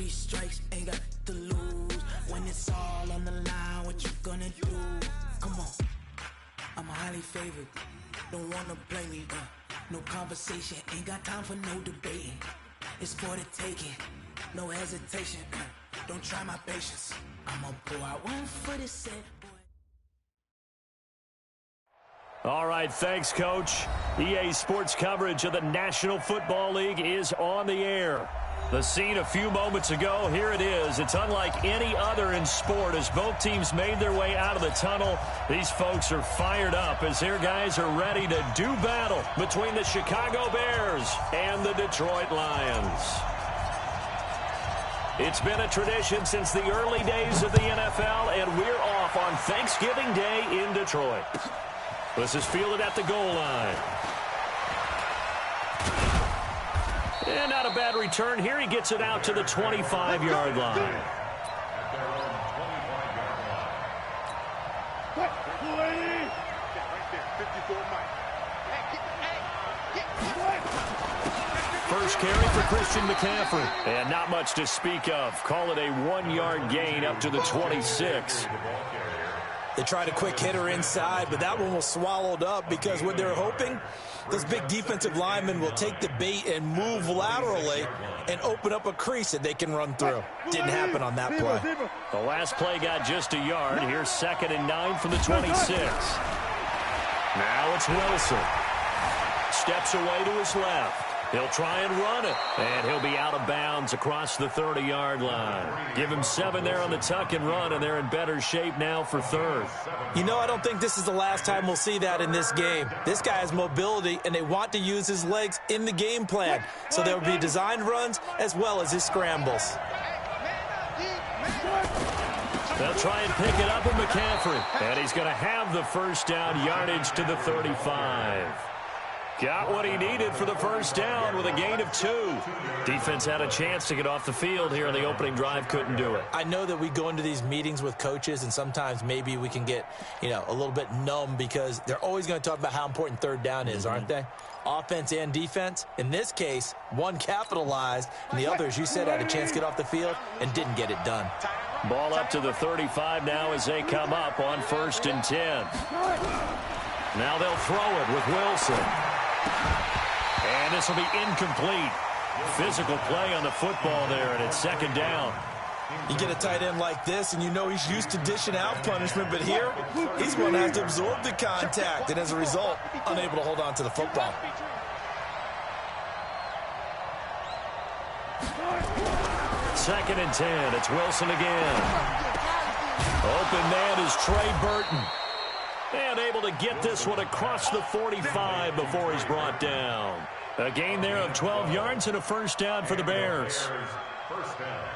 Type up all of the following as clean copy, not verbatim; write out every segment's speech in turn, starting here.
3 strikes, ain't got to lose. When it's all on the line, what you gonna do? Come on, I'm highly favored. Don't wanna play me, no conversation, ain't got time for no debating. It's for the taking, no hesitation. Don't try my patience. I'ma pull out one for the set. All right, thanks, Coach. EA Sports coverage of the National Football League is on the air. The scene a few moments ago, here it is. It's unlike any other in sport as both teams made their way out of the tunnel. These folks are fired up as their guys are ready to do battle between the Chicago Bears and the Detroit Lions. It's been a tradition since the early days of the NFL, and we're off on Thanksgiving Day in Detroit. This is fielded at the goal line. And not a bad return here. He gets it out to the 25-yard line. First carry for Christian McCaffrey. And not much to speak of. Call it a 1-yard gain up to the 26. They tried a quick hitter inside, but that one was swallowed up because what they're hoping, those big defensive linemen will take the bait and move laterally and open up a crease that they can run through. Didn't happen on that play. The last play got just a yard. Here's 2nd and 9 from the 26. Now it's Wilson. Steps away to his left. He'll try and run it, and he'll be out of bounds across the 30-yard line. Give him 7 there on the tuck and run, and they're in better shape now for 3rd. You know, I don't think this is the last time we'll see that in this game. This guy has mobility, and they want to use his legs in the game plan. So there will be designed runs as well as his scrambles. They'll try and pick it up with McCaffrey, and he's going to have the first down yardage to the 35. Got what he needed for the first down with a gain of 2. Defense had a chance to get off the field here in the opening drive, couldn't do it. I know that we go into these meetings with coaches, and sometimes maybe we can get, a little bit numb because they're always going to talk about how important 3rd down is, aren't they? Offense and defense. In this case, one capitalized, and the other, as you said, had a chance to get off the field and didn't get it done. Ball up to the 35 now as they come up on 1st and 10. Now they'll throw it with Wilson. And this will be incomplete. Physical play on the football there, and it's 2nd down. You get a tight end like this, and you know he's used to dishing out punishment, but here, he's going to have to absorb the contact, and as a result, unable to hold on to the football. Second and 10. It's Wilson again. Open man is Trey Burton. And able to get this one across the 45 before he's brought down. A gain there of 12 yards and a first down for the Bears. First down.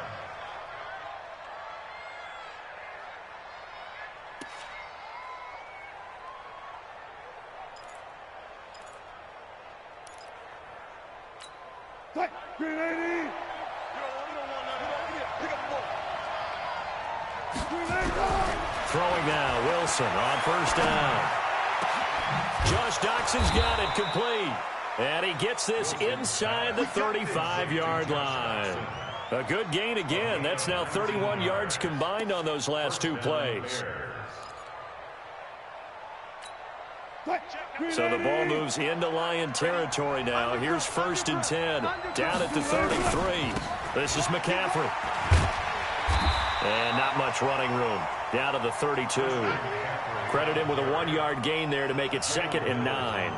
Throwing now, Wilson on first down. Josh Doxson's got it complete. And he gets this inside the 35-yard line. A good gain again. That's now 31 yards combined on those last 2 plays. So the ball moves into Lion territory now. Here's 1st and 10. Down at the 33. This is McCaffrey. And not much running room. Down to the 32. Credit him with a 1-yard gain there to make it 2nd and 9.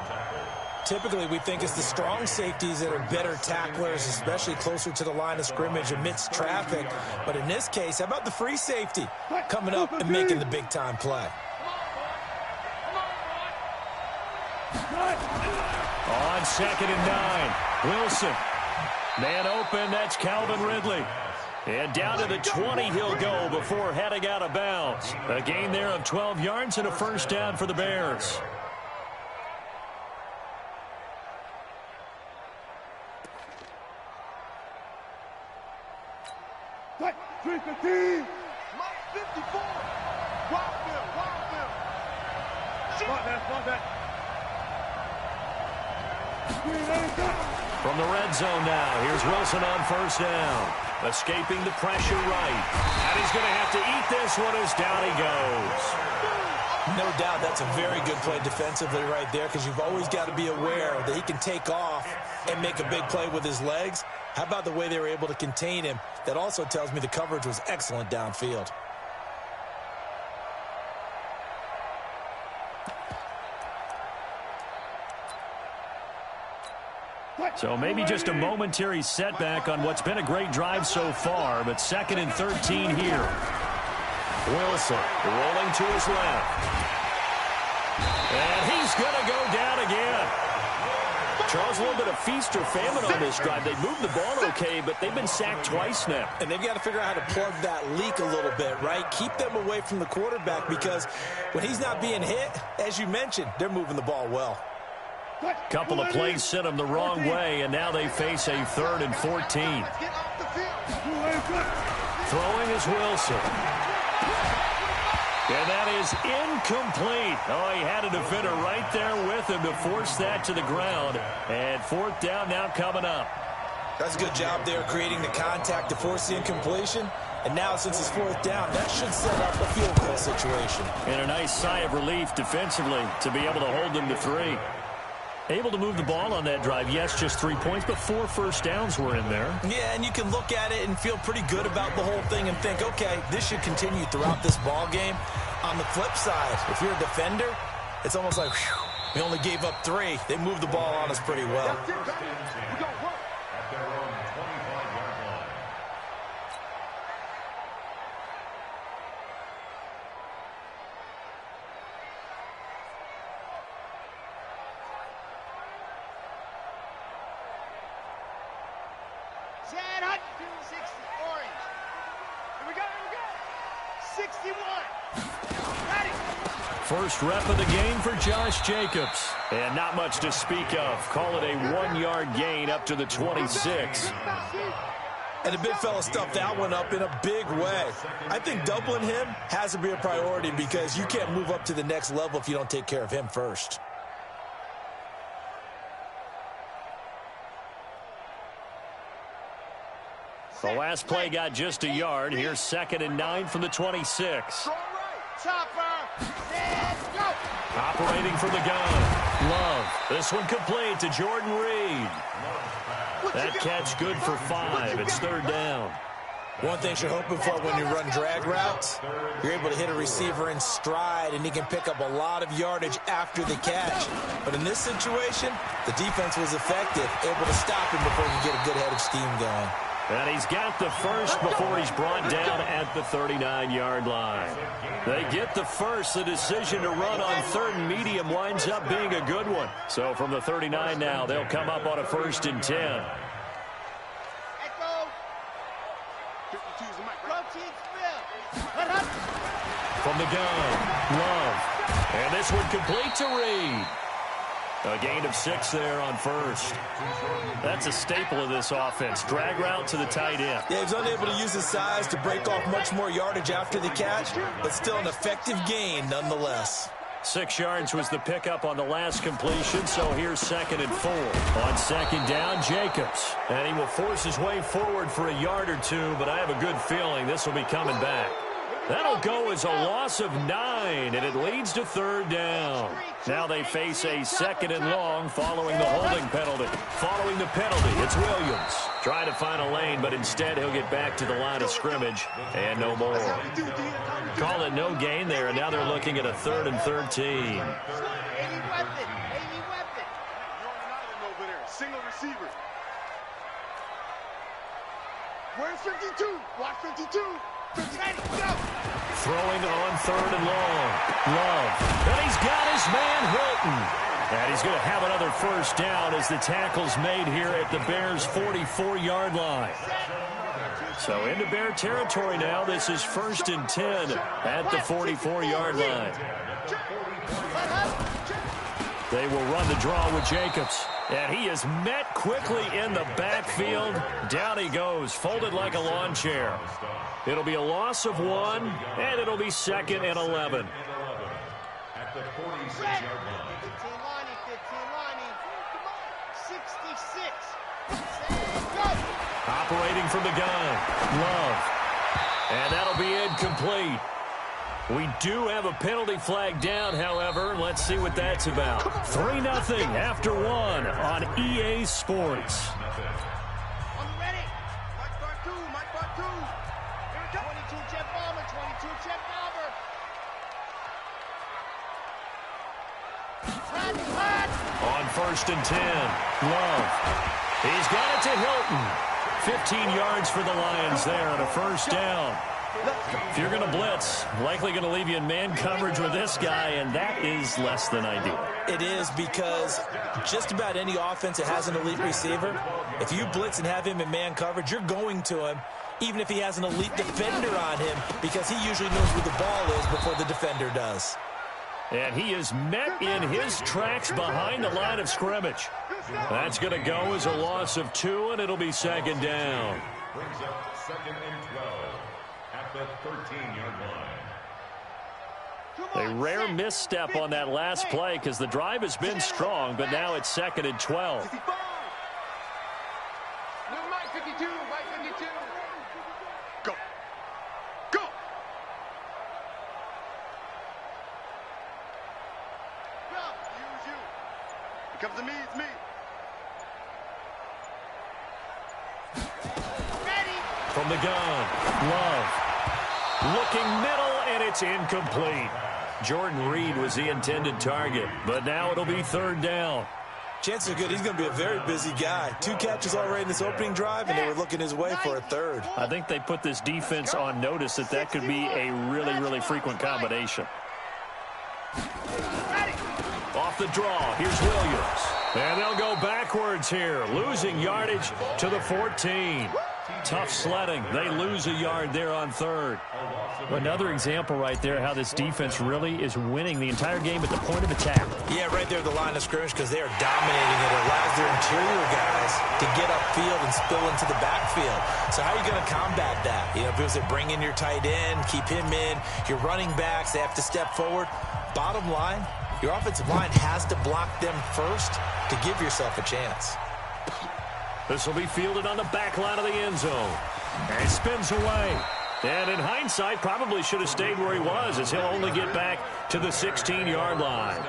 Typically, we think it's the strong safeties that are better tacklers, especially closer to the line of scrimmage amidst traffic. But in this case, how about the free safety coming up and making the big-time play? On 2nd and 9, Wilson. Man open, that's Calvin Ridley. And down to the 20 he'll go before heading out of bounds. A gain there of 12 yards and a first down for the Bears. Mike 315. Mike 54. Wild. Spot that. 385. From the red zone now, here's Wilson on first down. Escaping the pressure right. And he's going to have to eat this one as down he goes. No doubt that's a very good play defensively right there, because you've always got to be aware that he can take off and make a big play with his legs. How about the way they were able to contain him? That also tells me the coverage was excellent downfield. So maybe just a momentary setback on what's been a great drive so far, but 2nd and 13 here. Wilson rolling to his left. And he's going to go down again. Charles, a little bit of feast or famine on this drive. They moved the ball okay, but they've been sacked twice now. And they've got to figure out how to plug that leak a little bit, right? Keep them away from the quarterback, because when he's not being hit, as you mentioned, they're moving the ball well. Couple of plays sent them the wrong way, and now they face a 3rd and 14. Throwing is Wilson. And that is incomplete. Oh, he had a defender right there with him to force that to the ground. And 4th down now coming up. That's a good job there creating the contact to force the incompletion. And now, since it's 4th down, that should set up a field goal situation. And a nice sigh of relief defensively to be able to hold them to 3. Able to move the ball on that drive. Yes, just 3 points, but 4 first downs were in there. Yeah, and you can look at it and feel pretty good about the whole thing and think, okay, this should continue throughout this ball game. On the flip side, if you're a defender, it's almost like, whew, we only gave up 3. They moved the ball on us pretty well. First rep of the game for Josh Jacobs. And not much to speak of. Call it a 1-yard gain up to the 26. And the big fella stuffed that one up in a big way. I think doubling him has to be a priority, because you can't move up to the next level if you don't take care of him first. The last play got just a yard. Here's 2nd and 9 from the 26. Operating from the gun. Love. This one complete to Jordan Reed. That catch good for 5. It's 3rd down. One thing you're hoping for when you run drag routes, you're able to hit a receiver in stride, and he can pick up a lot of yardage after the catch. But in this situation, the defense was effective, able to stop him before he could get a good head of steam going. And he's got the first before he's brought down at the 39-yard line. They get the first. The decision to run on 3rd and medium winds up being a good one. So from the 39 now, they'll come up on a 1st and 10. From the gun, Love. And this one complete to Reed. A gain of 6 there on 1st. That's a staple of this offense. Drag route to the tight end. Yeah, he's unable to use his size to break off much more yardage after the catch, but still an effective gain nonetheless. 6 yards was the pickup on the last completion, so here's 2nd and 4. On 2nd down, Jacobs. And he will force his way forward for a yard or 2, but I have a good feeling this will be coming back. That'll go as a loss of 9, and it leads to 3rd down. Now they face a 2nd and long following the holding penalty. Following the penalty, it's Williams. Trying to find a lane, but instead he'll get back to the line of scrimmage, and no more. Call it no gain there, and now they're looking at a 3rd and 13. Single receiver. Where's 52? Watch 52. Throwing on 3rd and long. Love. And he's got his man Hilton. And he's going to have another first down as the tackle's made here at the Bears' 44-yard line. So into Bear territory now. This is 1st and 10 at the 44-yard line. They will run the draw with Jacobs. And he is met quickly in the backfield. Down he goes, folded like a lawn chair. It'll be a loss of 1, and it'll be 2nd and 11. At the 46-yard line. 15 lining, 66. Operating from the gun, Love. And that'll be incomplete. We do have a penalty flag down, however. Let's see what that's about. 3-0 after 1 on EA Sports. Ready? Mike part two. Mike part two. Here it comes. 22 jet bomber. 22 jet bomber. On 1st and 10, Love. He's got it to Hilton. 15 yards for the Lions there on a first down. If you're going to blitz, likely going to leave you in man coverage with this guy, and that is less than ideal. It is, because just about any offense that has an elite receiver, if you blitz and have him in man coverage, you're going to him, even if he has an elite defender on him, because he usually knows where the ball is before the defender does. And he is met in his tracks behind the line of scrimmage. That's going to go as a loss of 2, and it'll be 2nd down. Brings up 2nd and 12 at the 13-yard line. A rare misstep on that last play because the drive has been strong, but now it's 2nd and 12. Mike 52. Mike 52. Go. Go. Use you. It comes to me. It's me. From the gun, Love. Looking middle, and it's incomplete. Jordan Reed was the intended target, but now it'll be 3rd down. Chances are good he's going to be a very busy guy. 2 catches already in this opening drive, and they were looking his way for a 3rd. I think they put this defense on notice that could be a really, really frequent combination. Off the draw, here's Williams. And they'll go backwards here, losing yardage to the 14. Tough sledding. They lose a yard there on 3rd. Another example right there how this defense really is winning the entire game at the point of attack. Yeah, right there at the line of scrimmage, because they are dominating it. It allows their interior guys to get upfield and spill into the backfield. So how are you going to combat that? You know, if it was to bring in your tight end, keep him in, your running backs, they have to step forward. Bottom line, your offensive line has to block them first to give yourself a chance. This will be fielded on the back line of the end zone. And it spins away. And in hindsight, probably should have stayed where he was, as he'll only get back to the 16-yard line.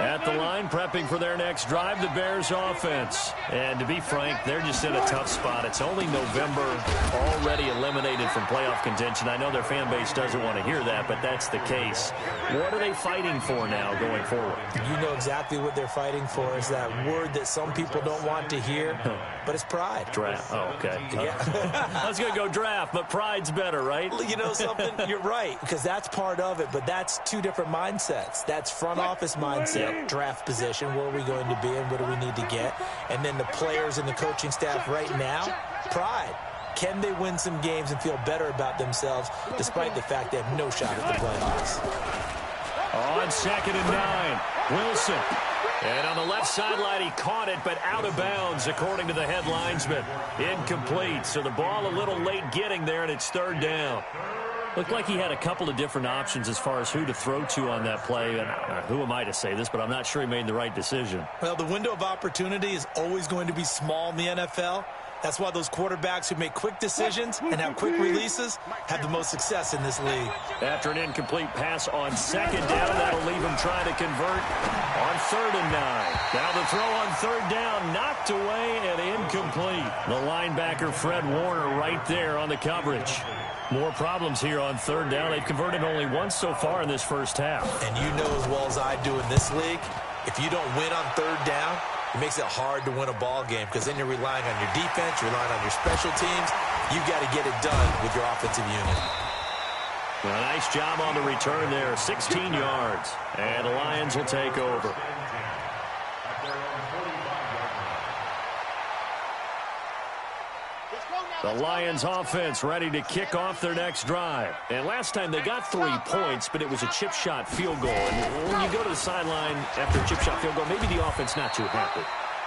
At the line, prepping for their next drive, the Bears offense. And to be frank, they're just in a tough spot. It's only November, already eliminated from playoff contention. I know their fan base doesn't want to hear that, but that's the case. What are they fighting for now going forward? You know exactly what they're fighting for is that word that some people don't want to hear, but it's pride. Draft. Oh, okay. Yeah. I was going to go draft, but pride's better, right? You know something? You're right, because that's part of it, but that's 2 different mindsets. That's front office mindset, draft position, where are we going to be and what do we need to get? And then the players and the coaching staff right now, pride. Can they win some games and feel better about themselves despite the fact they have no shot at the playoffs? On 2nd and 9, Wilson. And on the left sideline, he caught it, but out of bounds, according to the head linesman. Incomplete, so the ball a little late getting there, and it's 3rd down. Looked like he had a couple of different options as far as who to throw to on that play. And who am I to say this, but I'm not sure he made the right decision. Well, the window of opportunity is always going to be small in the NFL. That's why those quarterbacks who make quick decisions and have quick releases have the most success in this league. After an incomplete pass on 2nd down, that'll leave him trying to convert on 3rd and 9. Now the throw on 3rd down, knocked away and incomplete. The linebacker, Fred Warner, right there on the coverage. More problems here on 3rd down. They've converted only once so far in this first half. And you know as well as I do in this league, if you don't win on 3rd down, it makes it hard to win a ball game because then you're relying on your defense, you're relying on your special teams. You've got to get it done with your offensive unit. Well, nice job on the return there, 16 yards. And the Lions will take over. The Lions offense ready to kick off their next drive. And last time they got 3 points, but it was a chip shot field goal. And when you go to the sideline after a chip shot field goal, maybe the offense not too happy.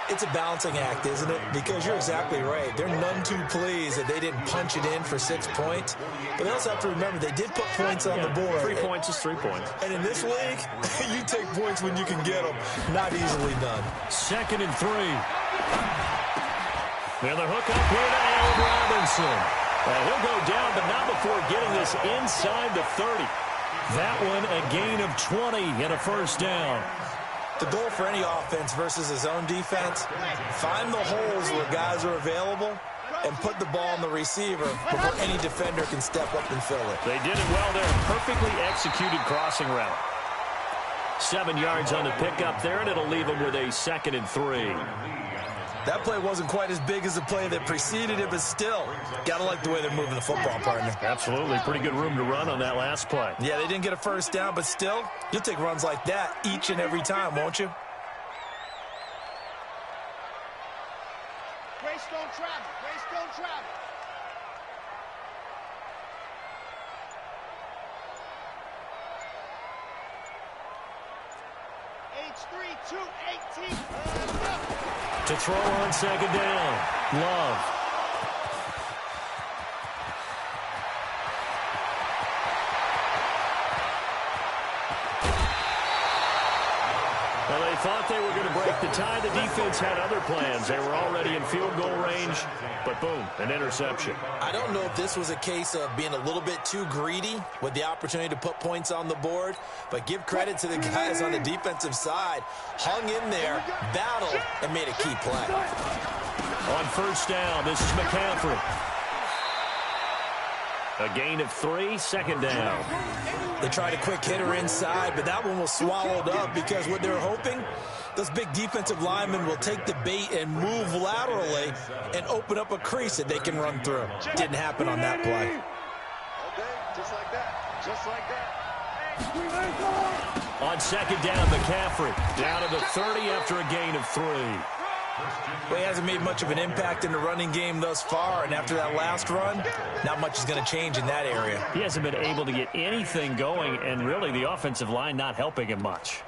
It's a balancing act, isn't it? Because you're exactly right. They're none too pleased that they didn't punch it in for 6 points. But they also have to remember they did put points on the board. 3 points is 3 points. And in this league, you take points when you can get them. Not easily done. 2nd and 3. And the hook up here to Allen Robinson. He'll go down, but not before getting this inside the 30. That one a gain of 20 and a first down. The goal for any offense versus his own defense, find the holes where guys are available and put the ball on the receiver before any defender can step up and fill it. They did it well there. Perfectly executed crossing route. 7 yards on the pickup there, and it'll leave them with a 2nd and 3. That play wasn't quite as big as the play that preceded it, but still, got to like the way they're moving the football, partner. Absolutely. Pretty good room to run on that last play. Yeah, they didn't get a first down, but still, you'll take runs like that each and every time, won't you? Greystone travel. Greystone travel. H3-2-18. To throw on 2nd down. Love. Well, they thought they were going to break the tie. The defense had other plans. They were already in field goal range, but boom, an interception. I don't know if this was a case of being a little bit too greedy with the opportunity to put points on the board, but give credit to the guys on the defensive side. Hung in there, battled, and made a key play. On 1st down, this is McCaffrey. A gain of 3, 2nd down. They tried a quick hitter inside, but that one was swallowed up because what they're hoping, those big defensive linemen will take the bait and move laterally and open up a crease that they can run through. Didn't happen on that play. Okay, just like that. Just like that. On 2nd down, McCaffrey down to the 30 after a gain of 3. Well, he hasn't made much of an impact in the running game thus far, and after that last run, not much is going to change in that area. He hasn't been able to get anything going, and really the offensive line not helping him much.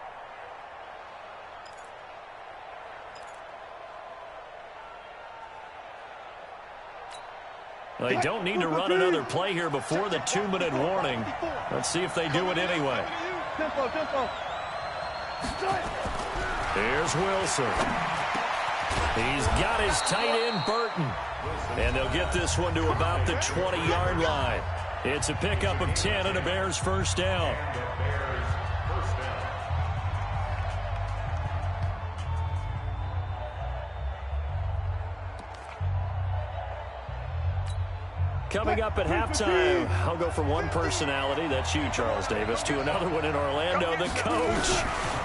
Well, they don't need to run another play here before the 2-minute warning. Let's see if they do it anyway. Here's Wilson. He's got his tight end, Burton. And they'll get this one to about the 20-yard line. It's a pickup of 10 and a Bears first down. Coming up at halftime, I'll go from one personality, that's you, Charles Davis, to another one in Orlando, the coach.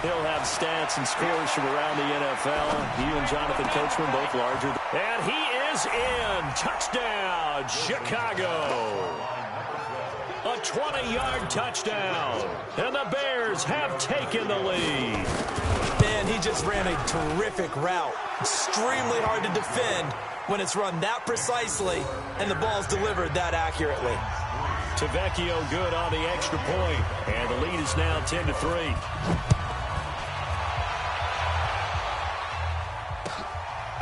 He'll have stats and scores from around the NFL. You and Jonathan Coachman, both larger. And he is in. Touchdown, Chicago. A 20-yard touchdown. And the Bears have taken the lead. Man, he just ran a terrific route. Extremely hard to defend when it's run that precisely and the ball's delivered that accurately. Tavecchio good on the extra point, and the lead is now 10-3.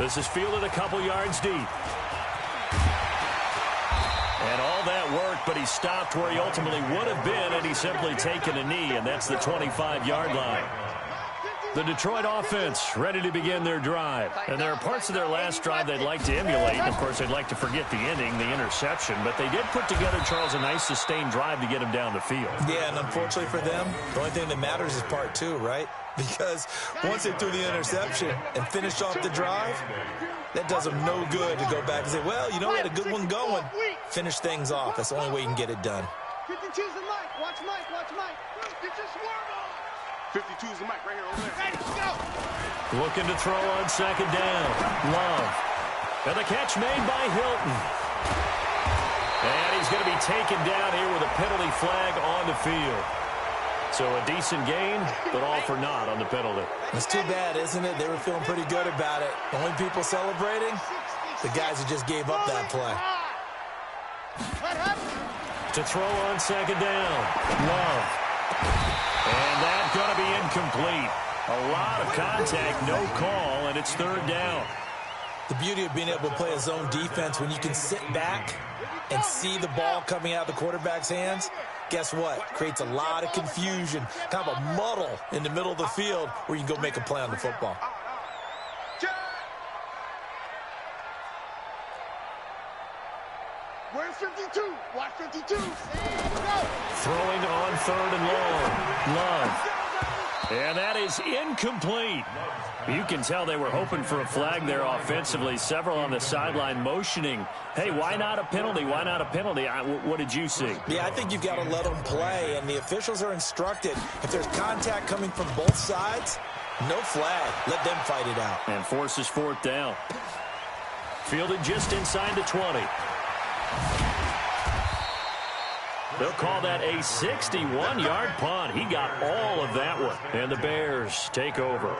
This is fielded a couple yards deep. And all that worked, but he stopped where he ultimately would have been, and he's simply taken a knee, and that's the 25-yard line. The Detroit offense ready to begin their drive. And there are parts of their last drive they'd like to emulate. And, of course, they'd like to forget the ending, the interception. But they did put together, Charles, a nice sustained drive to get him down the field. Yeah, and unfortunately for them, the only thing that matters is part 2, right? Because once they threw the interception and finished off the drive, that does them no good to go back and say, well, you know, we had a good one going. Finish things off. That's the only way you can get it done. 52's the mic. Watch Mike. Watch Mike. Get your swerve on. 52's the mic right here over there. Hey, let's go. Looking to throw on 2nd down. Love. And the catch made by Hilton. And he's going to be taken down here with a penalty flag on the field. So a decent gain, but all for naught on the penalty. It's too bad, isn't it? They were feeling pretty good about it. Only people celebrating, the guys who just gave up that play. To throw on 2nd down. Love. And that's going to be incomplete. A lot of contact, no call, and it's third down. The beauty of being able to play a zone defense when you can sit back and see the ball coming out of the quarterback's hands, guess what? Creates a lot of confusion, kind of a muddle in the middle of the field where you can go make a play on the football. Where's 52? Watch 52. Throwing on third and long. Love. And that is incomplete. You can tell they were hoping for a flag there offensively. Several on the sideline motioning, hey, why not a penalty? Why not a penalty? What did you see? Yeah, I think you've got to let them play, and the officials are instructed. If there's contact coming from both sides, no flag. Let them fight it out. And forces fourth down. Fielded just inside the 20. They'll call that a 61-yard punt. He got all of that one. And the Bears take over.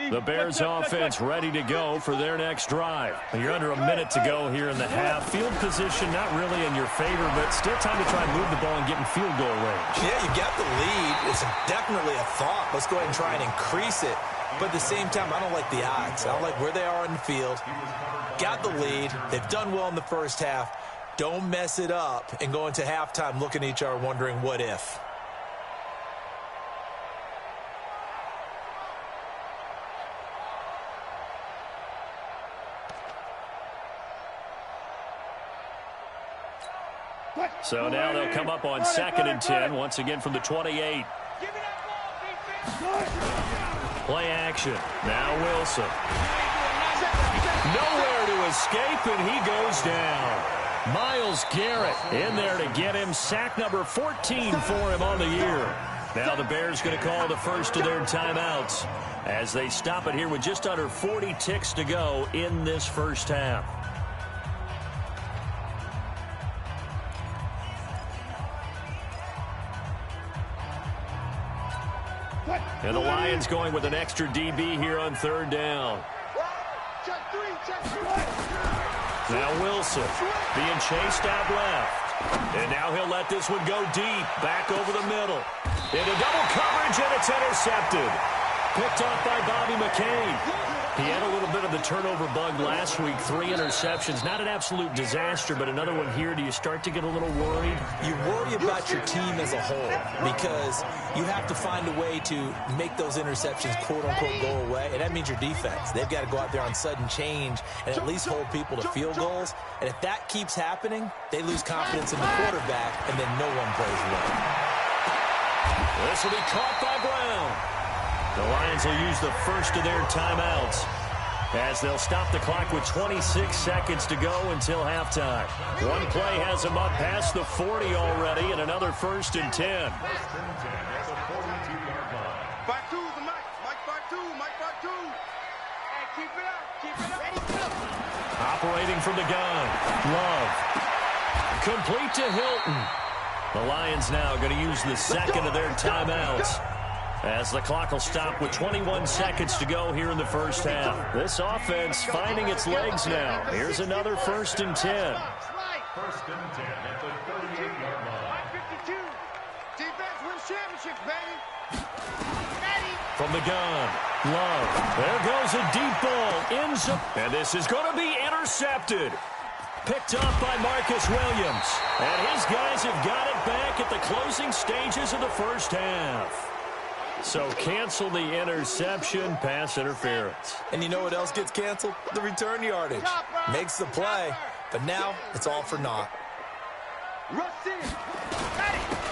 The Bears offense ready to go for their next drive. You're under a minute to go here in the half. Field position not really in your favor, but still time to try and move the ball and get in field goal range. Yeah, you got the lead. It's definitely a thought. Let's go ahead and try and increase it. But at the same time, I don't like the odds. I don't like where they are in the field. Got the lead. They've done well in the first half. Don't mess it up and go into halftime looking at each other wondering what if. So now they'll come up on 2nd and 10, once again from the 28. Play action. Now Wilson. Nowhere to escape, and he goes down. Myles Garrett in there to get him. Sack number 14 for him on the year. Now the Bears going to call the first of their timeouts as they stop it here with just under 40 ticks to go in this first half. And the Lions going with an extra DB here on third down. Now Wilson being chased out left. And now he'll let this one go deep. Back over the middle. Into double coverage, and it's intercepted. Picked off by Bobby McCain. He had a little bit of the turnover bug last week. 3 interceptions. Not an absolute disaster, but another one here. Do you start to get a little worried? You worry about your team as a whole because you have to find a way to make those interceptions, quote-unquote, go away. And that means your defense. They've got to go out there on sudden change and at least hold people to field goals. And if that keeps happening, they lose confidence in the quarterback, and then no one plays well. This will be caught by Brown. The Lions will use the first of their timeouts as they'll stop the clock with 26 seconds to go until halftime. One play has them up past the 40 already, and another 1st and 10. Operating from the gun. Love. Complete to Hilton. The Lions now going to use the second of their timeouts as the clock will stop with 21 seconds to go here in the first half. This offense finding its legs now. Here's another 1st and 10. 1st and 10 at the 38-yard line. 52. Defense wins championships, baby. Ready. From the gun, Love. There goes a deep ball. Ends up, and this is going to be intercepted. Picked up by Marcus Williams. And his guys have got it back at the closing stages of the first half. So cancel the interception, pass interference. And you know what else gets canceled? The return yardage. Makes the play, but now it's all for naught.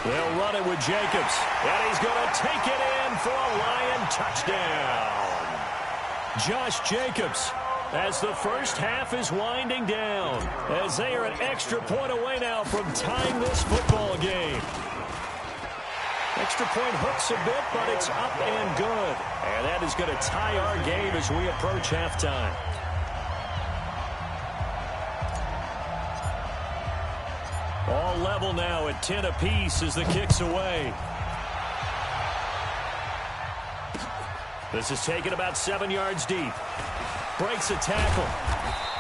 They'll run it with Jacobs. And he's going to take it in for a Lion touchdown. Josh Jacobs, as the first half is winding down, as they are an extra point away now from tying this football game. Extra point hooks a bit, but it's up and good. And that is going to tie our game as we approach halftime. All level now at 10 apiece as the kick's away. This is taken about 7 yards deep. Breaks a tackle.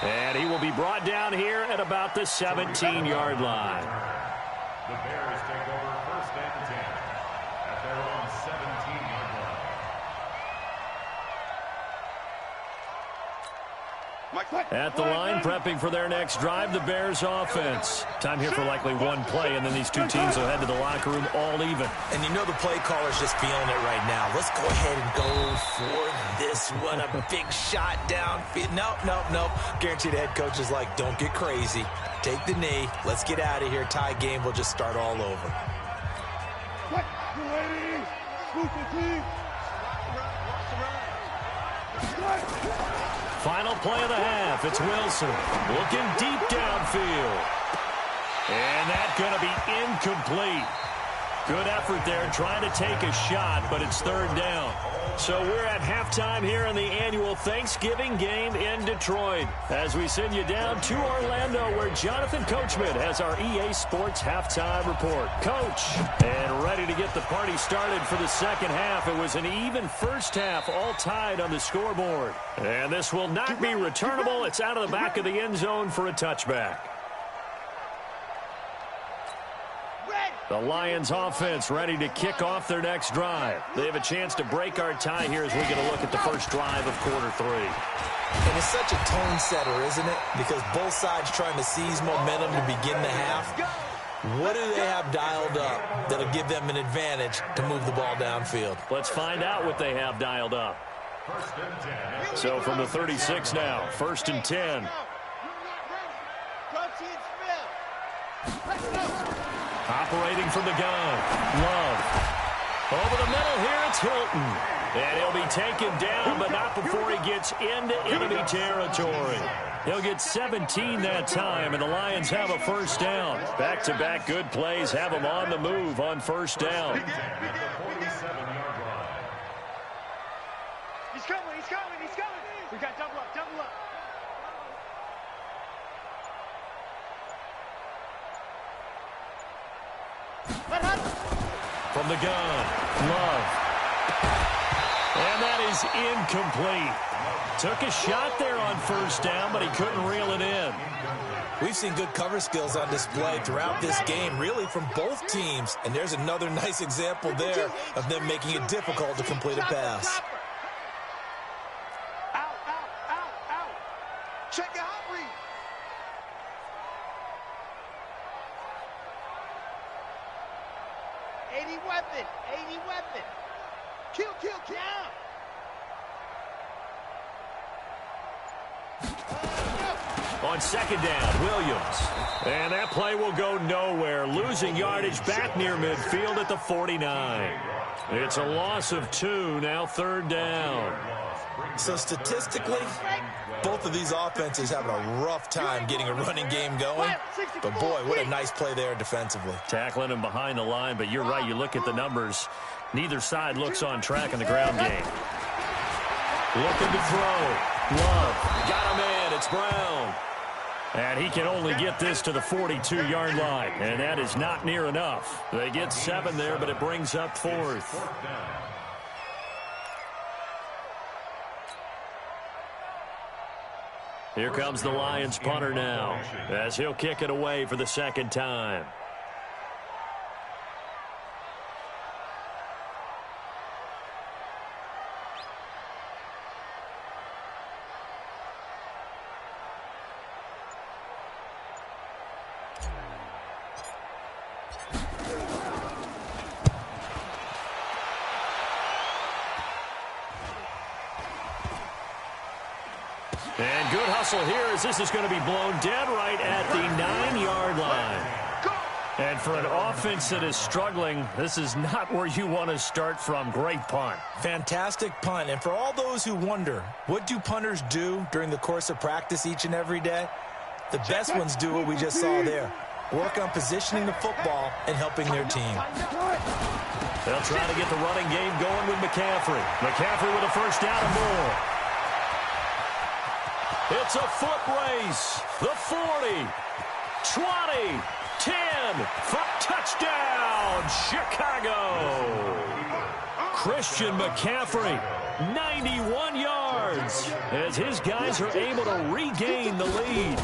And he will be brought down here at about the 17-yard line. The Bears take over 1st and 10 at their own 17-yard line. At the line, prepping for their next drive, the Bears offense. Time here for likely one play, and then these two teams will head to the locker room all even. And you know the play caller's just feeling it right now. Let's go ahead and go for this one. A big shot downfield. Nope. Guaranteed the head coach is like, don't get crazy. Take the knee. Let's get out of here. Tie game. We'll just start all over. Final play of the half. It's Wilson looking deep downfield. And that's going to be incomplete. Good effort there trying to take a shot, but it's 3rd down. So we're at halftime here in the annual Thanksgiving game in Detroit. As we send you down to Orlando, where Jonathan Coachman has our EA Sports halftime report. Coach, and ready to get the party started for the second half. It was an even first half, all tied on the scoreboard. And this will not be returnable. It's out of the back of the end zone for a touchback. The Lions offense ready to kick off their next drive. They have a chance to break our tie here as we get a look at the first drive of quarter 3. And it's such a tone setter, isn't it? Because both sides trying to seize momentum to begin the half. What do they have dialed up that'll give them an advantage to move the ball downfield? Let's find out what they have dialed up. So from the 36 now, 1st and 10. Operating from the gun. Love. Over the middle here, it's Hilton. And he'll be taken down, but not before he gets into enemy territory. He'll get 17 that time, and the Lions have a first down. Back-to-back good plays have them on the move on first down. He's coming. We got double up. From the gun, Love. And that is incomplete. Took a shot there on first down, but he couldn't reel it in. We've seen good cover skills on display throughout this game, really from both teams. And there's another nice example there of them making it difficult to complete a pass. Out. Check your hot read. AD weapon. Kill. On second down, Williams. And that play will go nowhere. Losing yardage back near midfield at the 49. It's a loss of 2, now 3rd down. So statistically, both of these offenses having a rough time getting a running game going. But boy, what a nice play there defensively. Tackling him behind the line, but you're right, you look at the numbers. Neither side looks on track in the ground game. Looking to throw. Love. Got him in. It's Brown. And he can only get this to the 42-yard line. And that is not near enough. They get 7 there, but it brings up 4th. Here comes the Lions punter now, as he'll kick it away for the second time. And good hustle here as this is going to be blown dead right at the 9-yard line. And for an offense that is struggling, this is not where you want to start from. Great punt. Fantastic punt. And for all those who wonder, what do punters do during the course of practice each and every day? The best ones do what we just saw there. Work on positioning the football and helping their team. They'll try to get the running game going with McCaffrey. McCaffrey with a first down and more. It's a foot race. The 40, 20, 10, for touchdown, Chicago. Christian McCaffrey 91 yards as his guys are able to regain the lead.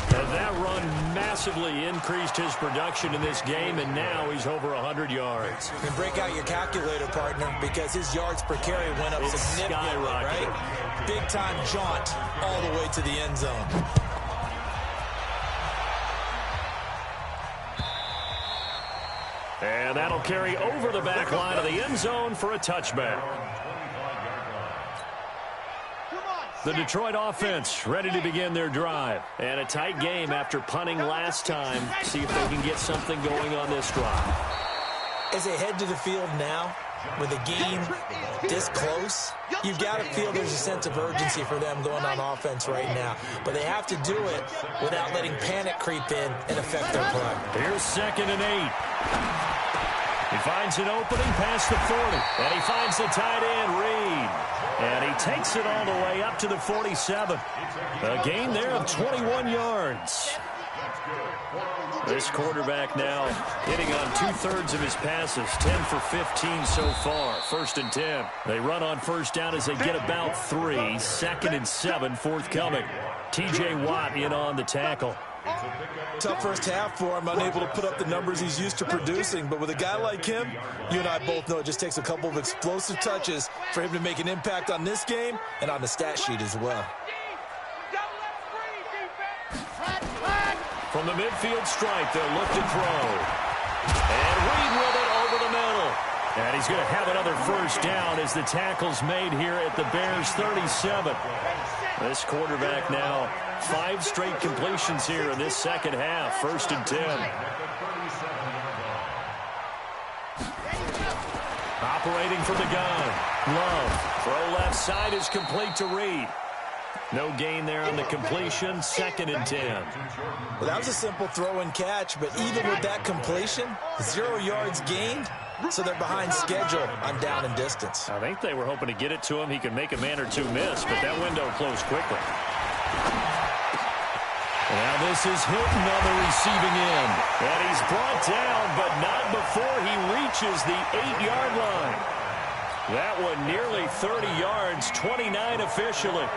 And that run massively increased his production in this game, and now he's over 100 yards. You can break out your calculator, partner, because his yards per carry went up significantly, right? Big-time jaunt all the way to the end zone. And that'll carry over the back line of the end zone for a touchback. The Detroit offense ready to begin their drive. And a tight game after punting last time. See if they can get something going on this drive. As they head to the field now, with the game this close, you've got to feel there's a sense of urgency for them going on offense right now. But they have to do it without letting panic creep in and affect their play. Here's 2nd and 8. He finds an opening past the 40. And he finds the tight end, Reed. And he takes it all the way up to the 47. A gain there of 21 yards. This quarterback now hitting on 2/3 of his passes, 10 for 15 so far. 1st and 10. They run on first down as they get about 3. 2nd and 7 forthcoming. T.J. Watt in on the tackle. Tough first half for him, unable to put up the numbers he's used to producing. But with a guy like him, you and I both know it just takes a couple of explosive touches for him to make an impact on this game and on the stat sheet as well. From the midfield stripe, they'll look to throw. And Reed with it over the middle. And he's going to have another first down as the tackle's made here at the Bears' 37. This quarterback now 5 straight completions here in this second half. 1st and 10. Operating from the gun. Love. Throw left side is complete to Reed. No gain there on the completion. 2nd and 10. Well, that was a simple throw and catch, but even with that completion, 0 yards gained, so they're behind schedule on down and distance. I think they were hoping to get it to him. He could make a man or two miss, but that window closed quickly. Now this is Hilton on the receiving end. And he's brought down, but not before he reaches the 8-yard line. That one nearly 30 yards, 29 officially.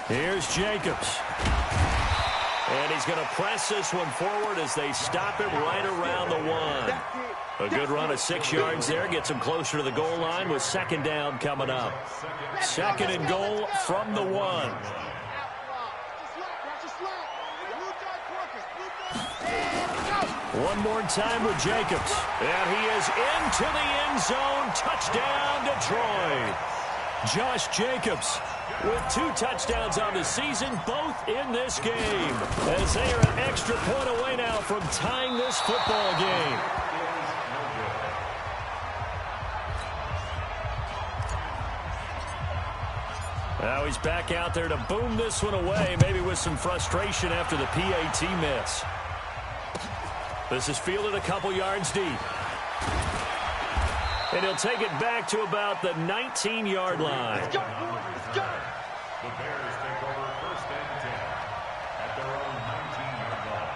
Here's Jacobs. And he's going to press this one forward as they stop him right around the 1. A good run of 6 yards there. Gets him closer to the goal line with 2nd down coming up. 2nd and goal from the 1. One more time with Jacobs. And he is into the end zone. Touchdown, Detroit. Josh Jacobs with 2 touchdowns on the season, both in this game, as they are an extra point away now from tying this football game. Now he's back out there to boom this one away, maybe with some frustration after the PAT miss. This is fielded a couple yards deep. And he'll take it back to about the 19-yard line. The Bears take over 1st and 10 at their own 19-yard line.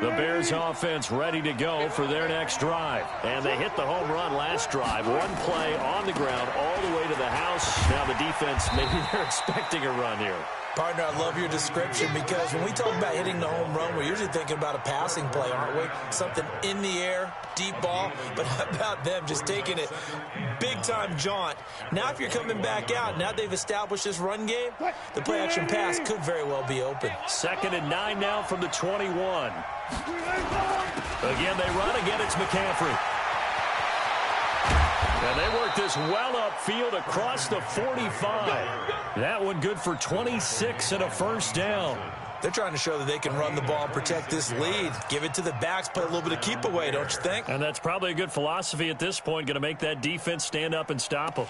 The Bears offense ready to go for their next drive. And they hit the home run last drive. 1 play on the ground all the way to the house. Now the defense, maybe they're expecting a run here. Partner, I love your description because when we talk about hitting the home run, we're usually thinking about a passing play, aren't we? Something in the air, deep ball. But how about them just taking it big-time jaunt? Now if you're coming back out, now they've established this run game, the play-action pass could very well be open. 2nd and 9 now from the 21. Again, they run. Again, it's McCaffrey. And they work this well upfield across the 45. That one good for 26 and a first down. They're trying to show that they can run the ball and protect this lead. Give it to the backs, play a little bit of keep away, don't you think? And that's probably a good philosophy at this point, going to make that defense stand up and stop them.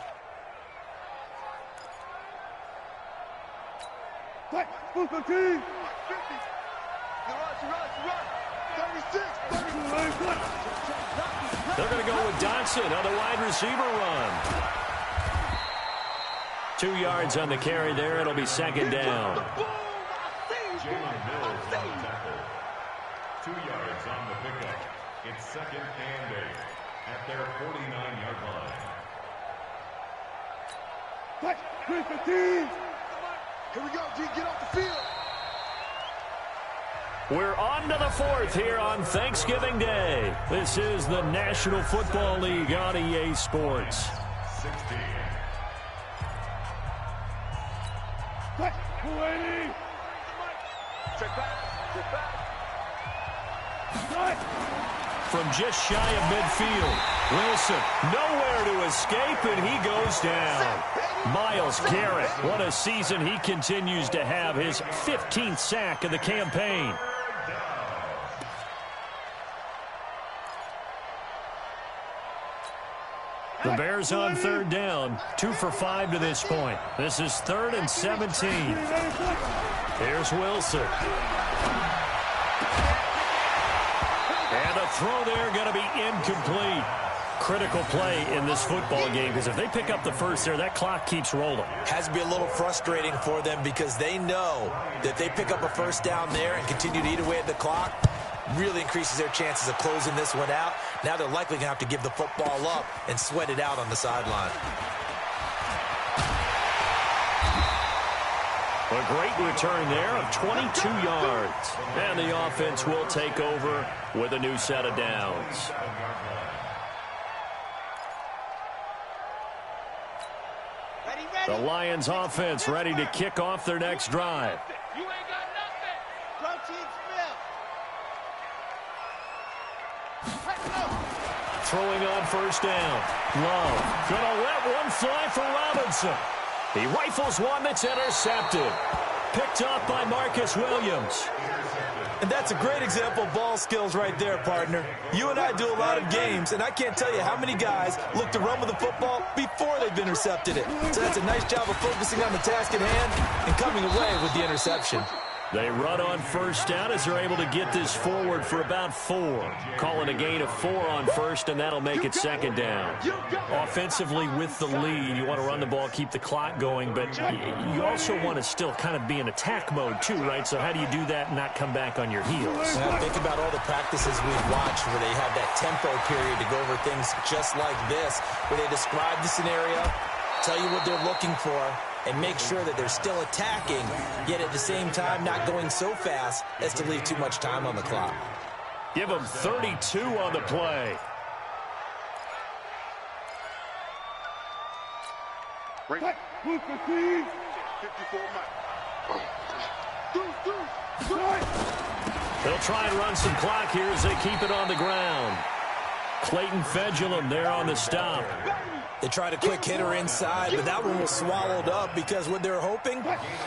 They're going to go with Dotson on the wide receiver run. 2 yards on the carry there. It'll be second down. Jalen Mills on the tackle. 2 yards on the pickup. It's second and 8 at their 49-yard line. Here we go, G. Get off the field. We're on to the fourth here on Thanksgiving Day. This is the National Football League on EA Sports. 16. From just shy of midfield, Wilson nowhere to escape, and he goes down. Myles Garrett, what a season he continues to have, his 15th sack of the campaign. The Bears on third down, 2 for 5 to this point. This is 3rd and 17. Here's Wilson. And a throw there going to be incomplete. Critical play in this football game, because if they pick up the first there, that clock keeps rolling. Has to be a little frustrating for them because they know that they pick up a first down there and continue to eat away at the clock, really increases their chances of closing this one out. Now they're likely going to have to give the football up and sweat it out on the sideline. A great return there of 22 yards. And the offense will take over with a new set of downs. The Lions offense ready to kick off their next drive. You ain't got nothing. Go Team Smith. Throwing on first down. Love gonna let one fly for Robinson. He rifles one that's intercepted. Picked up by Marcus Williams. And that's a great example of ball skills right there, partner. You and I do a lot of games, and I can't tell you how many guys look to run with the football before they've intercepted it. So that's a nice job of focusing on the task at hand and coming away with the interception. They run on first down as they're able to get this forward for about 4. Calling a gain of 4 on first, and that'll make it second down. Offensively with the lead, you want to run the ball, keep the clock going, but you also want to still kind of be in attack mode too, right? So how do you do that and not come back on your heels? Now, think about all the practices we've watched where they have that tempo period to go over things just like this, where they describe the scenario, tell you what they're looking for, and make sure that they're still attacking, yet at the same time not going so fast as to leave too much time on the clock. Give them 32 on the play. They'll try and run some clock here as they keep it on the ground. Clayton Fedulum there on the stop. They tried a quick hitter inside, but that one was swallowed up because what they're hoping,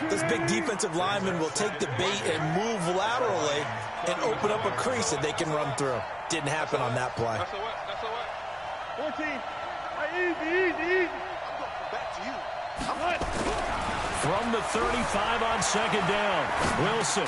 this big defensive lineman will take the bait and move laterally and open up a crease that they can run through. Didn't happen on that play. That's all right. 14. Easy. Back to you. From the 35 on second down, Wilson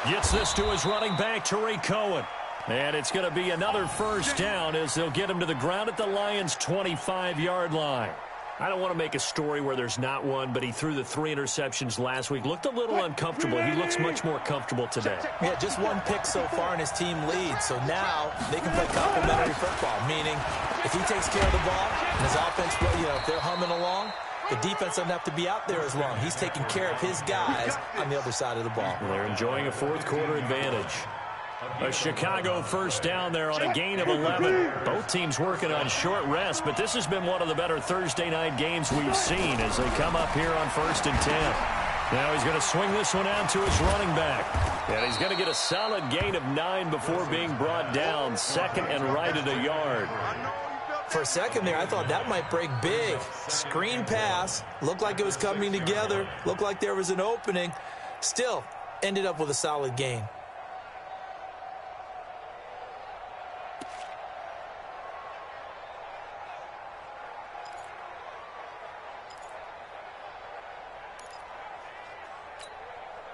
gets this to his running back, Tariq Cohen. And it's going to be another first down as they'll get him to the ground at the Lions' 25-yard line. I don't want to make a story where there's not one, but he threw the 3 interceptions last week. Looked a little uncomfortable. He looks much more comfortable today. Yeah, just 1 pick so far and his team leads. So now they can play complementary football, meaning if he takes care of the ball and his offense, if they're humming along, the defense doesn't have to be out there as long. He's taking care of his guys on the other side of the ball. They're enjoying a fourth-quarter advantage. A Chicago first down there on a gain of 11. Both teams working on short rest, but this has been one of the better Thursday night games we've seen as they come up here on 1st and 10. Now he's going to swing this one out to his running back. And he's going to get a solid gain of 9 before being brought down. 2nd and right at a yard. For a second there, I thought that might break big. Screen pass. Looked like it was coming together. Looked like there was an opening. Still, ended up with a solid gain.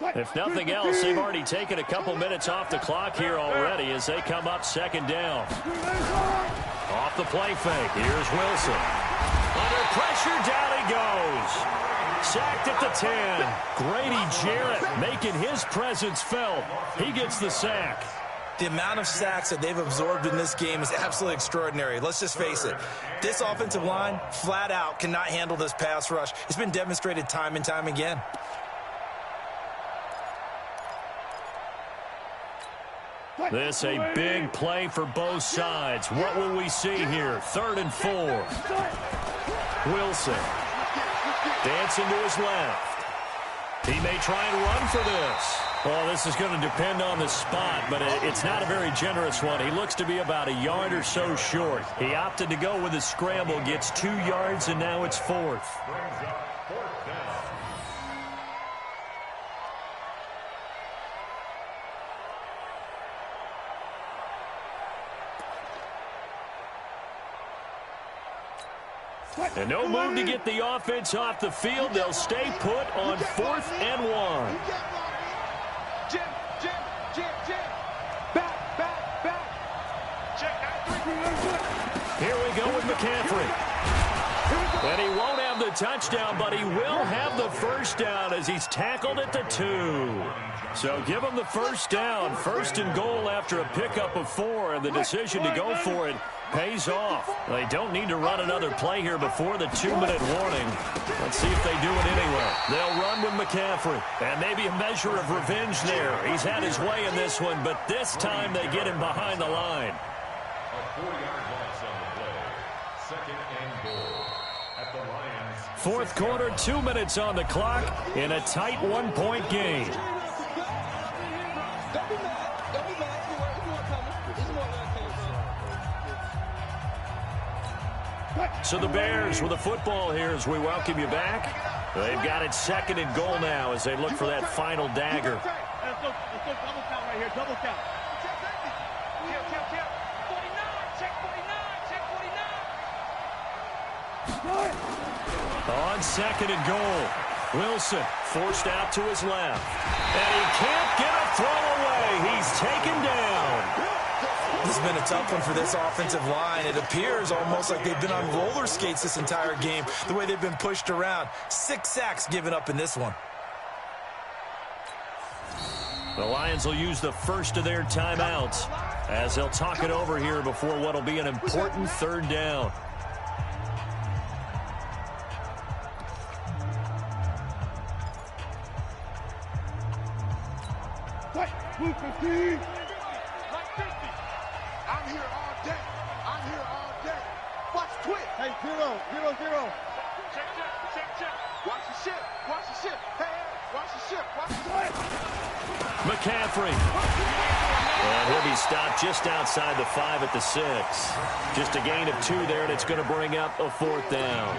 If nothing else, they've already taken a couple minutes off the clock here already as they come up second down. Off the play fake. Here's Wilson. Under pressure, down he goes. Sacked at the 10. Grady Jarrett making his presence felt. He gets the sack. The amount of sacks that they've absorbed in this game is absolutely extraordinary. Let's just face it. This offensive line, flat out, cannot handle this pass rush. It's been demonstrated time and time again. This a big play for both sides. What will we see here? 3rd and 4. Wilson. Dancing to his left. He may try and run for this. Well, this is going to depend on the spot, but it's not a very generous one. He looks to be about a yard or so short. He opted to go with a scramble, gets 2 yards, and now it's 4th. And no move to get the offense off the field. They'll stay put on 4th and 1. Jim. Back. Check. Here we go with McCaffrey. And he won't have the touchdown, but he will have the first down as he's tackled at the 2. So give him the first down. 1st and goal after a pickup of 4, and the decision to go for it pays off. They don't need to run another play here before the 2-minute warning. Let's see if they do it anyway. They'll run with McCaffrey. And maybe a measure of revenge there. He's had his way in this one, but this time they get him behind the line. A 4-yard loss on the play. 2nd and goal at the Lions. 4th quarter, 2 minutes on the clock in a tight 1-point game. So the Bears with the football here as we welcome you back. They've got it 2nd and goal now as they look for that final dagger. Let's go double count right here. Double count. Check 49. On 2nd and goal, Wilson forced out to his left. And he can't get a throw away. He's taken down. This has been a tough one for this offensive line. It appears almost like they've been on roller skates this entire game, the way they've been pushed around. 6 sacks given up in this one. The Lions will use the first of their timeouts as they'll talk it over here before what will be an important 3rd down. Move 15. I'm here all day. Watch twitch. Hey, 0. Check. Watch the ship. Hey, watch the ship. McCaffrey. And he'll be stopped just outside the 5 at the 6. Just a gain of 2 there, and it's going to bring up a 4th down.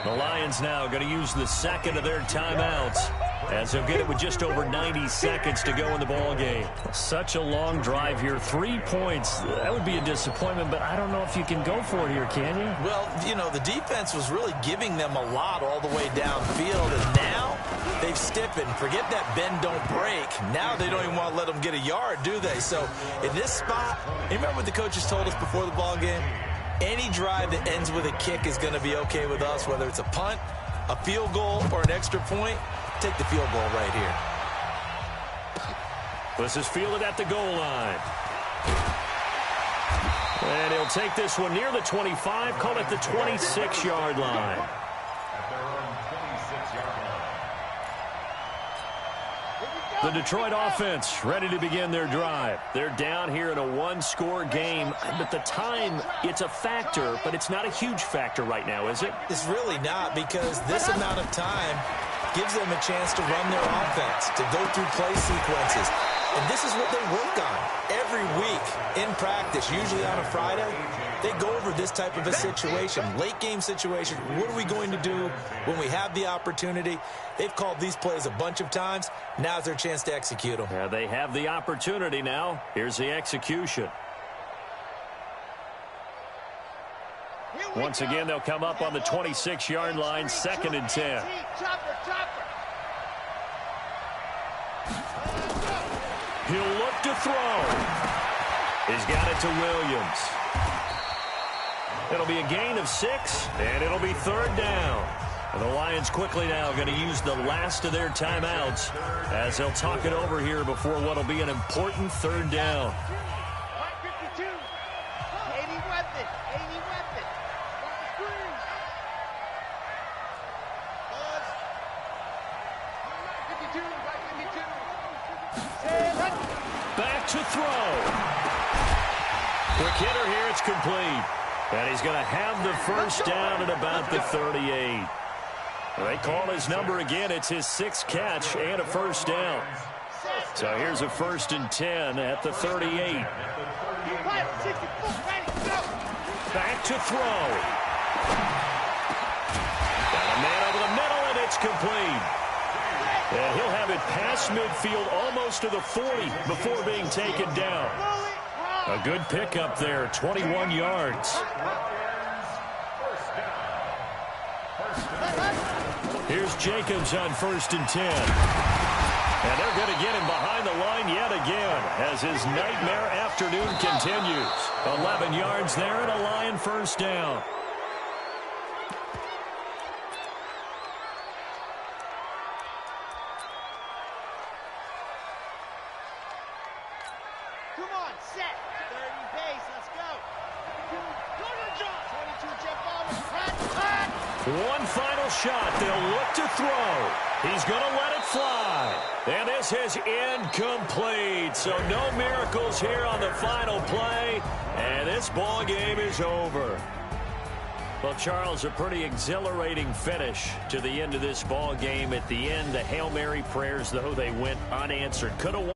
The Lions now going to use the 2nd of their timeouts as they'll get it with just over 90 seconds to go in the ball game. Such a long drive here. 3 points. That would be a disappointment, but I don't know if you can go for it here, can you? Well, you know, the defense was really giving them a lot all the way downfield, and now they've stiffened. Forget that bend, don't break. Now they don't even want to let them get a yard, do they? So in this spot, you remember what the coaches told us before the ball game? Any drive that ends with a kick is going to be okay with us, whether it's a punt, a field goal, or an extra point. Take the field goal right here. This is fielded at the goal line. And he'll take this one near the 25, call it the 26-yard line. At their own 26-yard line. The Detroit offense ready to begin their drive. They're down here in a 1-score game, but the time, it's a factor, but it's not a huge factor right now, is it? It's really not, because this amount of time gives them a chance to run their offense, to go through play sequences. And this is what they work on every week in practice, usually on a Friday. They go over this type of a situation, late game situation. What are we going to do when we have the opportunity? They've called these plays a bunch of times. Now's their chance to execute them. Yeah, they have the opportunity now. Here's the execution. Once again, they'll come up on the 26-yard line, 2nd and 10. He'll look to throw. He's got it to Williams. It'll be a gain of 6, and it'll be 3rd down. And the Lions quickly now going to use the last of their timeouts as they'll talk it over here before what will be an important 3rd down. Back to throw. Quick hitter here. It's complete. And he's going to have the first down at about the 38. They call his number again. It's his 6th catch and a first down. So here's a 1st and 10 at the 38. Back to throw. Got a man over the middle, and it's complete. And he'll have it past midfield almost to the 40 before being taken down. A good pickup there, 21 yards. Here's Jacobs on 1st and 10. And they're going to get him behind the line yet again as his nightmare afternoon continues. 11 yards there and a Lion first down. Come on, set. 30 pace, let's go. Go to the job. 22 jet bombers. Hot. One final shot. They'll look to throw. He's going to let it fly. And this is incomplete. So no miracles here on the final play. And this ball game is over. Well, Charles, a pretty exhilarating finish to the end of this ball game. At the end, the Hail Mary prayers, though, they went unanswered. Could have won.